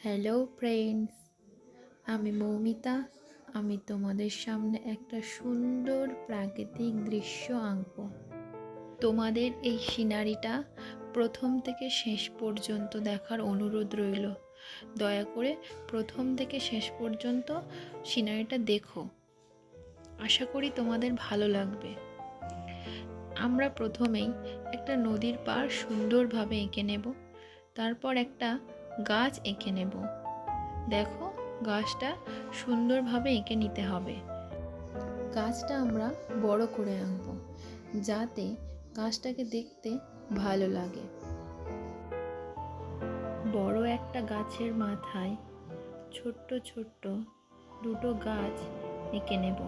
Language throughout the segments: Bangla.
হ্যালো ফ্রেন্ডস, আমি মৌমিতা। আমি তোমাদের সামনে একটা সুন্দর প্রাকৃতিক দৃশ্য আঁকব। তোমাদের এই সিনারিটা প্রথম থেকে শেষ পর্যন্ত দেখার অনুরোধ রইল। দয়া করে প্রথম থেকে শেষ পর্যন্ত সিনারিটা দেখো। আশা করি তোমাদের ভালো লাগবে। আমরা প্রথমেই একটা নদীর পাড় সুন্দরভাবে এঁকে নেব। তারপর একটা গাছ এঁকে নেব। দেখো, গাছটা সুন্দরভাবে এঁকে নিতে হবে। গাছটা আমরা বড় করে আঁকবো যাতে গাছটাকে দেখতে ভালো লাগে। বড় একটা গাছের মাথায় ছোট্ট ছোট্ট দুটো গাছ এঁকে নেব।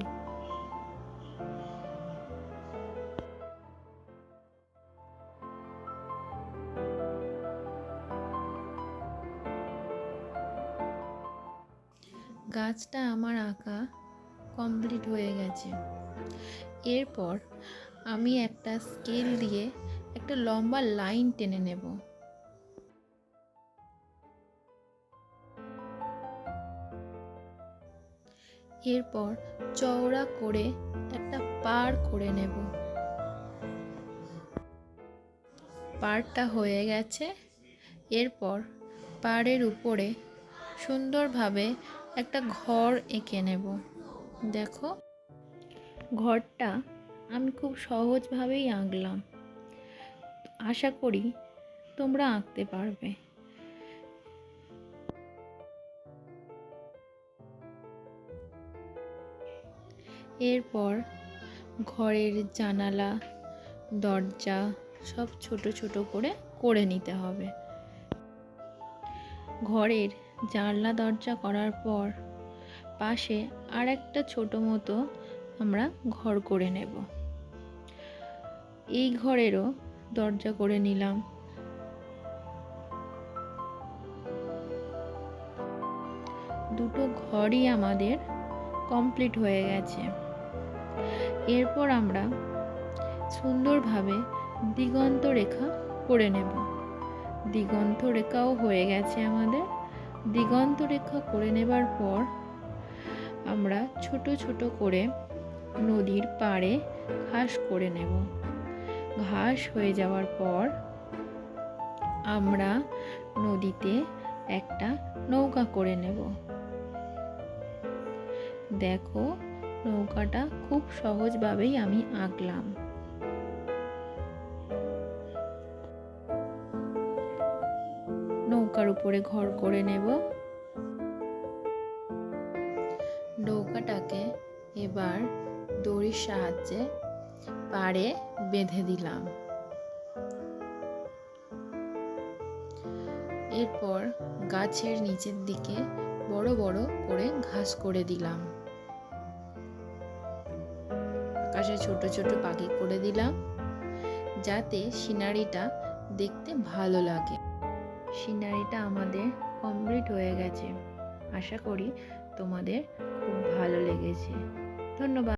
গাছটা আমার আঁকা কমপ্লিট হয়ে গেছে। এরপর আমি একটা স্কেল দিয়ে একটা লম্বা লাইন টেনে নেব। এরপর চওড়া করে একটা পাড় করে নেব। পাড়টা হয়ে গেছে। এরপর পাড়ের উপরে সুন্দরভাবে একটা ঘর এঁকে নেব। দেখো, ঘরটা আমি খুব সহজভাবেই আঁকলাম। আশা করি তোমরা আঁকতে পারবে। এরপর ঘরের জানালা দরজা সব ছোট ছোট করে নিতে হবে। ঘরের জানলা দরজা করার পর পাশে আর একটা ছোট মতো আমরা ঘর করে নেব। এই ঘরেরও দরজা করে নিলাম। দুটো ঘরই আমাদের কমপ্লিট হয়ে গেছে। এরপর আমরা সুন্দরভাবে দিগন্ত রেখা করে নেব। দিগন্ত রেখাও হয়ে গেছে আমাদের। দিগন্ত রেখা করে নেবার পর আমরা ছোট ছোট করে নদীর পাড়ে ঘাস করে নেব। ঘাস হয়ে যাওয়ার পর আমরা নদীতে একটা নৌকা করে নেব। দেখো, নৌকাটা খুব সহজভাবেই আমি আঁকলাম। নৌকার উপরে ঘর করে নেব। নৌকাটাকে এবার দড়ির সাহায্যে পাড়ে বেঁধে দিলাম। এরপর গাছের নিচের দিকে বড় বড় করে ঘাস করে দিলাম। আকাশে ছোট ছোট পাখি করে দিলাম যাতে সিনারিটা দেখতে ভালো লাগে। সিনারিটা আমাদের কমপ্লিট হয়ে গেছে। আশা করি তোমাদের খুব ভালো লেগেছে। ধন্যবাদ।